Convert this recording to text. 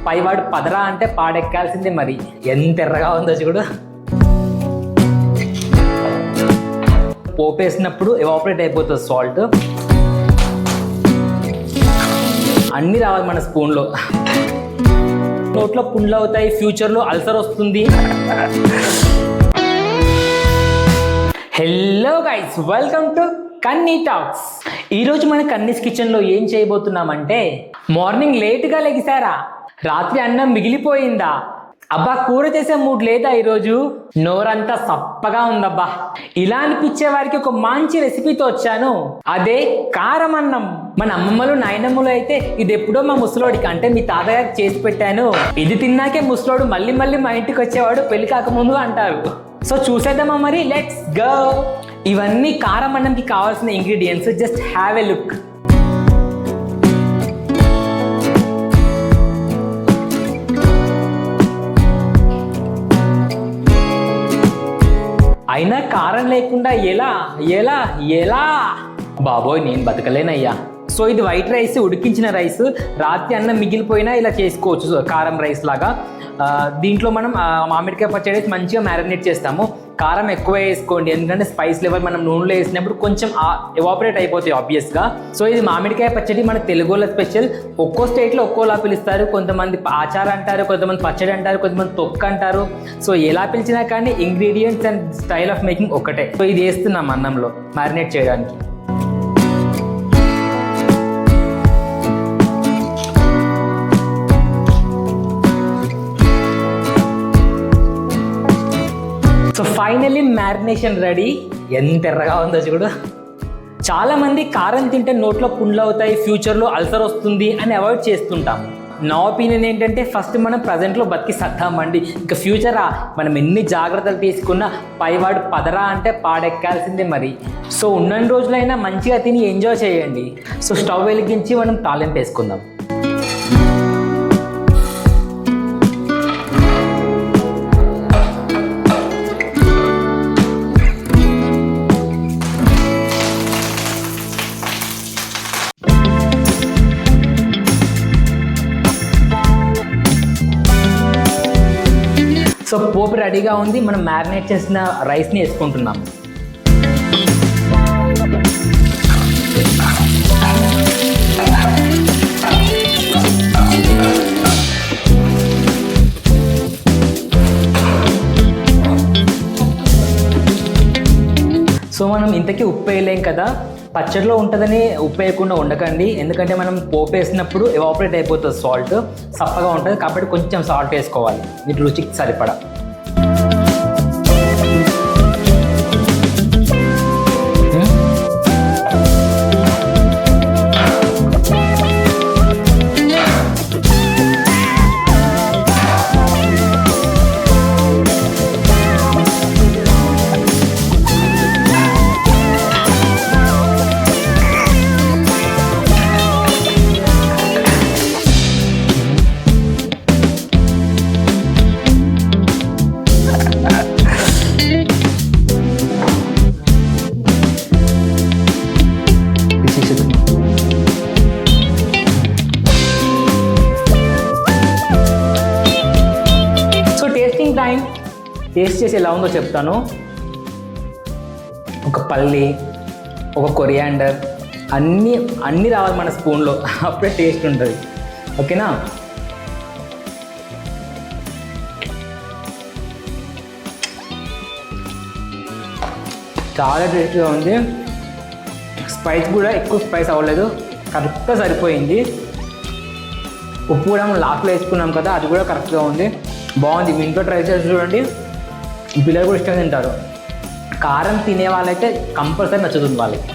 పైవాడు పదరా అంటే పాడెక్కాల్సిందే. మరి ఎంత ఎర్రగా ఉందో చూడు. పోపేసినప్పుడు ఎవాపరేట్ అయిపోతుంది సాల్ట్. అన్నీ రావాలి మన స్పూన్లో. నోట్లో పుండ్లు అవుతాయి, ఫ్యూచర్లో అల్సర్ వస్తుంది. Hello guys, welcome to Kanni talks. ఈరోజు మన కన్నీస్ కిచెన్లో ఏం చేయబోతున్నామంటే, మార్నింగ్ లేట్గా లెగిసారా, రాత్రి అన్నం మిగిలిపోయిందా, అబ్బా కూర చేసే మూడ్ లేదా ఈరోజు, నోరంతా సప్పగా ఉందబ్బా, ఇలా అనిపించే వారికి ఒక మంచి రెసిపీతో వచ్చాను. అదే కారం అన్నం. మన అమ్మమ్మలు నాయనమ్మలు అయితే ఇది ఎప్పుడో మా ముసలోడికి అంటే మీ తాతగారికి చేసి పెట్టాను, ఇది తిన్నాకే ముసలోడు మళ్ళీ మళ్ళీ మా ఇంటికి వచ్చేవాడు పెళ్లి కాకముందు అంటారు. సో చూసేద్దామా మరి, లెట్స్ గో. ఇవన్నీ కారం అన్నంకి కావాల్సిన ingredients, just have a look. అయినా కారం లేకుండా ఎలా ఎలా ఎలా బాబోయ్, నేను బతకలేనయ్యా. సో ఇది వైట్ రైస్, ఉడికించిన రైస్. రాత్రి అన్నం మిగిలిపోయినా ఇలా చేసుకోవచ్చు కారం రైస్ లాగా. దీంట్లో మనం మామిడికాయ పచ్చడి మంచిగా మ్యారినేట్ చేస్తాము. కారం ఎక్కువ వేసుకోండి, ఎందుకంటే స్పైస్ లెవెల్ మనం నూనెలో వేసినప్పుడు కొంచెం ఎవాపరేట్ అయిపోతాయి ఆబ్వియస్గా. సో ఇది మామిడికాయ పచ్చడి మన తెలుగులో స్పెషల్. ఒక్కో స్టేట్లో ఒక్కోలా పిలుస్తారు. కొంతమంది ఆచార అంటారు, కొంతమంది పచ్చడి అంటారు, కొంతమంది తొక్క అంటారు. సో ఎలా పిలిచినా కానీ ingredients and style of making ఒకటే. సో ఇది వేస్తున్నాం అన్నంలో మ్యారినేట్ చేయడానికి. So finally marination ready. ఎంత ఎర్రగా ఉందో చూడు. చాలామంది కారం తింటే నోట్లో పుండ్లు అవుతాయి, ఫ్యూచర్లో అల్సర్ వస్తుంది అని అవాయిడ్ చేస్తుంటాం. నా ఒపీనియన్ ఏంటంటే, ఫస్ట్ మనం ప్రజెంట్లో బతికి సత్తామండి. ఇంకా ఫ్యూచరా మనం ఎన్ని జాగ్రత్తలు తీసుకున్నా పైవాడు పదరా అంటే పాడెక్కాల్సిందే మరి. సో ఉన్న రోజులైనా మంచిగా తిని ఎంజాయ్ చేయండి. సో స్టవ్ వెలిగించి మనం తాలింపు వేసుకుందాం. సో పోపు రెడీగా ఉంది. మనం మ్యారినేట్ చేసిన రైస్ని వేసుకుంటున్నాం. సో మనం ఇంతకీ ఉప్పు వేయలేం కదా, పచ్చడిలో ఉంటుందని ఉప్పు వేయకుండా ఉండకండి. ఎందుకంటే మనం పోపు వేసినప్పుడు ఎవాపరేట్ అయిపోతుంది సాల్ట్, సప్పగా ఉంటుంది. కాబట్టి కొంచెం సాల్ట్ వేసుకోవాలి వీటి రుచికి సరిపడా. టేస్ట్ చేసి ఎలా ఉందో చెప్తాను. ఒక పల్లి, ఒక కొరియాండర్, అన్నీ రావాలి మన స్పూన్లో, అప్పుడే టేస్ట్ ఉంటుంది. ఓకేనా? చాలా టేస్ట్గా ఉంది. స్పైస్ కూడా ఎక్కువ స్పైస్ అవ్వలేదు, కరెక్ట్గా సరిపోయింది. ఉప్పు కూడా మనం లాస్ట్లో వేసుకున్నాం కదా, అది కూడా కరెక్ట్గా ఉంది. బాగుంది. మీ ఇంట్లో ట్రై చేసి చూడండి, పిల్లలు కూడా ఇష్టంగా తింటారు. కారం తినే వాళ్ళైతే కంపల్సరీ నచ్చుతుంది వాళ్ళకి.